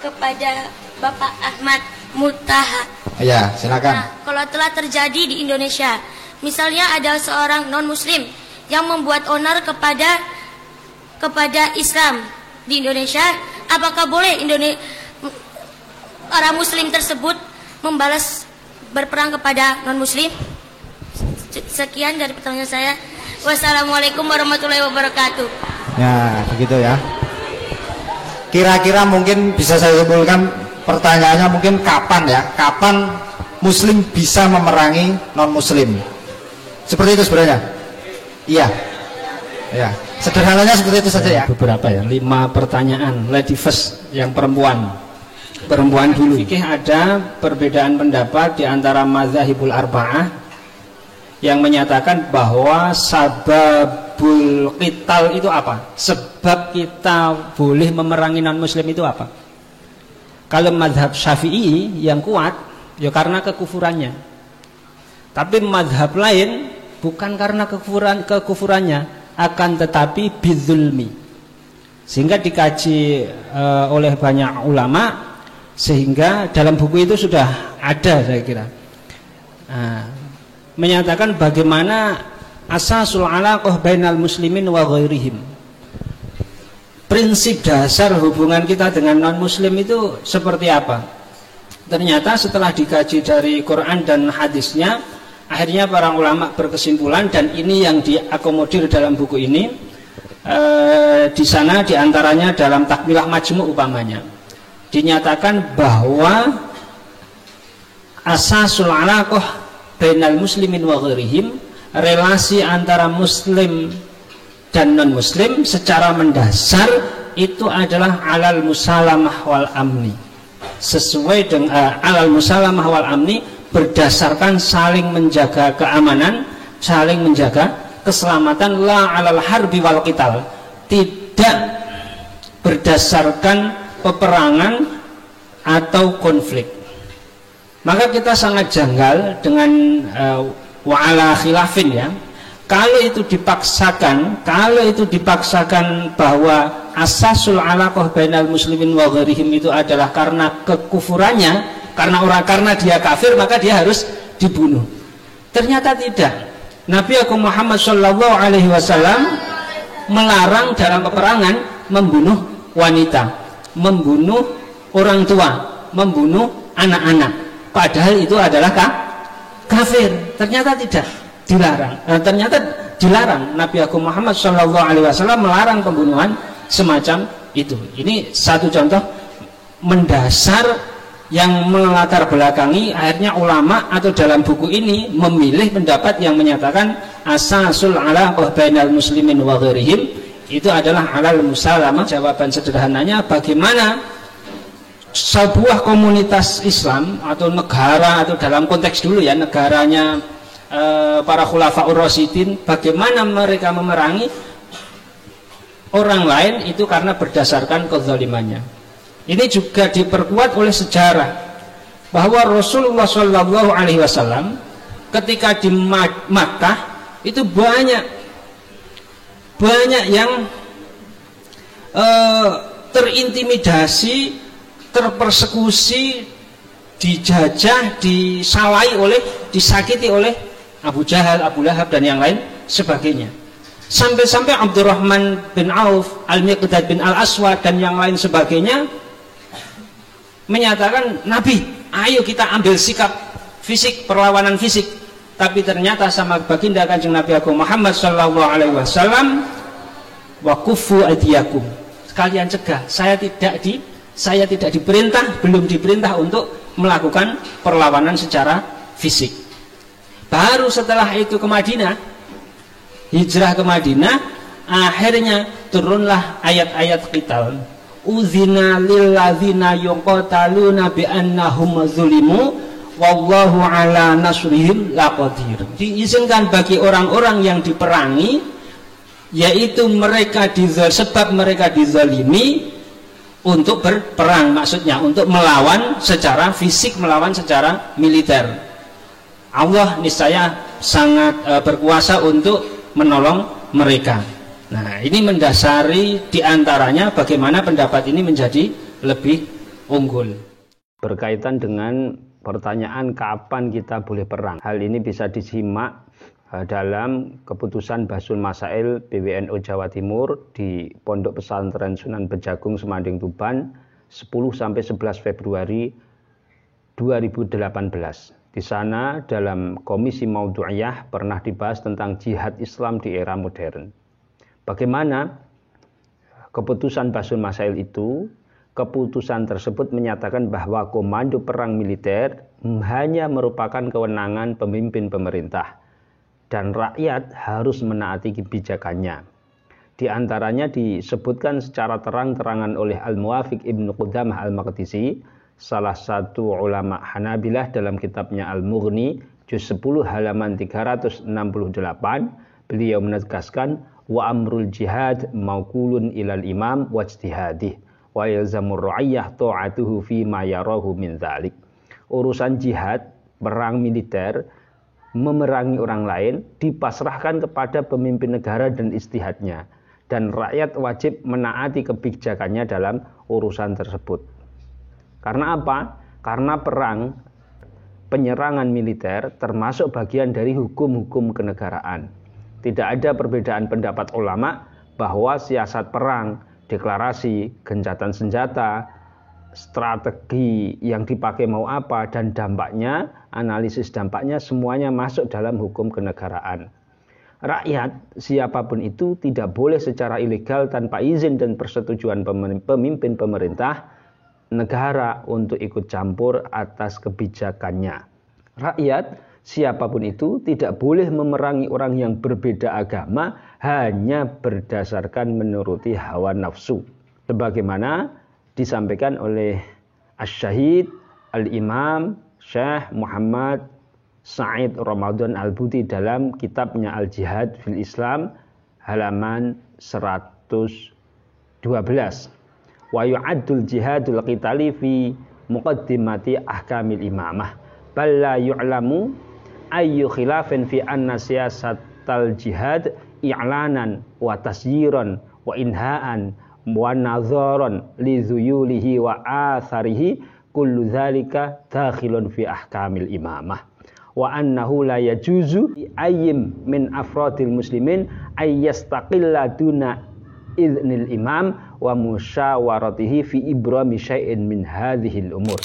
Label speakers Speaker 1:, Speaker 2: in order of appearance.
Speaker 1: kepada Bapak Ahmad Mutaha.
Speaker 2: Ya, silakan.
Speaker 1: Nah, kalau telah terjadi di Indonesia, misalnya ada seorang non-muslim yang membuat onar kepada Islam di Indonesia, apakah boleh orang muslim tersebut membalas berperang kepada non-muslim? Sekian dari pertanyaan saya. Wassalamualaikum warahmatullahi wabarakatuh.
Speaker 2: Ya, begitu ya. Kira-kira mungkin bisa saya simpulkan pertanyaannya mungkin kapan ya? Kapan muslim bisa memerangi non-muslim? Seperti itu sebenarnya? Iya. Ya. Sederhananya seperti itu saja ya.
Speaker 3: Beberapa ya, 5 pertanyaan. Lady first, yang perempuan dulu. Fikih ada perbedaan pendapat di antara mazhabul arba'ah yang menyatakan bahwa sababul qital itu apa? Sebab kita boleh memerangi non-muslim itu apa? Kalau mazhab Syafi'i yang kuat ya karena kekufurannya. Tapi mazhab lain bukan karena kekufurannya, akan tetapi bidzulmi. Sehingga dikaji oleh banyak ulama, sehingga dalam buku itu sudah ada, saya kira. Menyatakan bagaimana asasul alaqah bainal muslimin wa ghairihim. Prinsip dasar hubungan kita dengan non muslim itu seperti apa? Ternyata setelah dikaji dari Quran dan hadisnya, akhirnya para ulama berkesimpulan, dan ini yang diakomodir dalam buku ini. Di sana diantaranya dalam Takmilah Majmu' umpamanya dinyatakan bahwa asasul alaqah bainal muslimin wa ghairihim, relasi antara muslim dan non muslim secara mendasar itu adalah alal musalamah wal amni, sesuai dengan alal musalamah wal amni, berdasarkan saling menjaga keamanan, saling menjaga keselamatan, la alal harbi wal qital, tidak berdasarkan peperangan atau konflik. Maka kita sangat janggal dengan wa'ala khilafin ya. Kalau itu dipaksakan bahwa asasul alaqah bainal muslimin wa ghairihim itu adalah karena kekufurannya, karena dia kafir maka dia harus dibunuh. Ternyata tidak. Nabi Agung Muhammad sallallahu alaihi wasallam melarang dalam peperangan membunuh wanita, membunuh orang tua, membunuh anak-anak. Padahal itu adalah kafir. Ternyata tidak dilarang. Ternyata dilarang. Nabi Agung Muhammad SAW melarang pembunuhan semacam itu. Ini satu contoh mendasar yang melatar belakangi akhirnya ulama atau dalam buku ini memilih pendapat yang menyatakan asasul alaqah bainal muslimin wa ghairihim itu adalah alal musalamah. Jawaban sederhananya, bagaimana sebuah komunitas Islam atau negara, atau dalam konteks dulu ya, negaranya para khulafaur rasyidin, bagaimana mereka memerangi orang lain itu karena berdasarkan kezalimannya. Ini juga diperkuat oleh sejarah bahwa Rasulullah Shallallahu Alaihi Wasallam ketika di Makkah itu banyak yang terintimidasi, terpersekusi, dijajah, disakiti oleh Abu Jahal, Abu Lahab dan yang lain sebagainya. Sampai-sampai Abdurrahman bin Auf, Al-Miqdad bin Al-Aswad dan yang lain sebagainya menyatakan, Nabi, ayo kita ambil sikap fisik, perlawanan fisik. Tapi ternyata sama baginda Kanjeng Nabi Agung Muhammad sallallahu alaihi wasallam, wa kuffu aydiyakum, sekalian cegah, saya tidak diperintah, belum diperintah untuk melakukan perlawanan secara fisik. Baru setelah itu ke Madinah, hijrah ke Madinah, akhirnya turunlah ayat-ayat qital. Udzina lilladzina yuqataluna bi annahum zulimu wallahu ala nasrihim laqadir. Diizinkan bagi orang-orang yang diperangi, yaitu sebab mereka dizalimi, untuk berperang, maksudnya untuk melawan secara fisik, melawan secara militer. Allah niscaya sangat berkuasa untuk menolong mereka. Nah, ini mendasari diantaranya bagaimana pendapat ini menjadi lebih unggul.
Speaker 4: Berkaitan dengan pertanyaan kapan kita boleh perang, hal ini bisa disimak dalam keputusan Basul Masail PWNU Jawa Timur di Pondok Pesantren Sunan Bejagung Semanding Tuban 10-11 Februari 2018. Di sana dalam Komisi Maudhu'iyah pernah dibahas tentang jihad Islam di era modern. Bagaimana keputusan Basul Masail itu? Keputusan tersebut menyatakan bahwa komando perang militer hanya merupakan kewenangan pemimpin pemerintah dan rakyat harus menaati kebijakannya. Di antaranya disebutkan secara terang-terangan oleh Al-Muwafiq Ibnu Qudamah Al-Maqdisi, salah satu ulama Hanabilah, dalam kitabnya Al-Mughni juz 10 halaman 368. Beliau menegaskan, wa amrul jihad maukulun ilal imam wajtihadih wa yalzamur ra'iyah ta'atuhu fi ma yarahu min dzalik. Urusan jihad, perang militer, memerangi orang lain dipasrahkan kepada pemimpin negara dan istihadnya, dan rakyat wajib menaati kebijakannya dalam urusan tersebut. Karena apa? Karena perang, penyerangan militer termasuk bagian dari hukum-hukum kenegaraan. Tidak ada perbedaan pendapat ulama bahwa siasat perang, deklarasi, gencatan senjata, strategi yang dipakai mau apa, dan dampaknya, analisis dampaknya, semuanya masuk dalam hukum kenegaraan. Rakyat, siapapun itu, tidak boleh secara ilegal tanpa izin dan persetujuan pemimpin pemerintah negara untuk ikut campur atas kebijakannya. Rakyat, siapapun itu, tidak boleh memerangi orang yang berbeda agama hanya berdasarkan menuruti hawa nafsu, sebagaimana disampaikan oleh Asy-Syahid Al-Imam Syekh Muhammad Sa'id Ramadan Al-Buti dalam kitabnya Al-Jihad fil Islam halaman 112. Wa yu'addul jihadul qitali fi muqaddimati ahkamil imamah bal la yu'lamu ayyu khilafin fi anna siyasatal jihad i'lanan wa tasyiran wa inha'an wa nadharan li zuyulihi wa atharihi kullu dzalika dakhilun fi ahkamil imamah wa annahu la yajuzu ayyim min afradil muslimin ay yastaqilla duna idznil imam wa musyawaratihi fi ibrami syai'in min hadhil umur.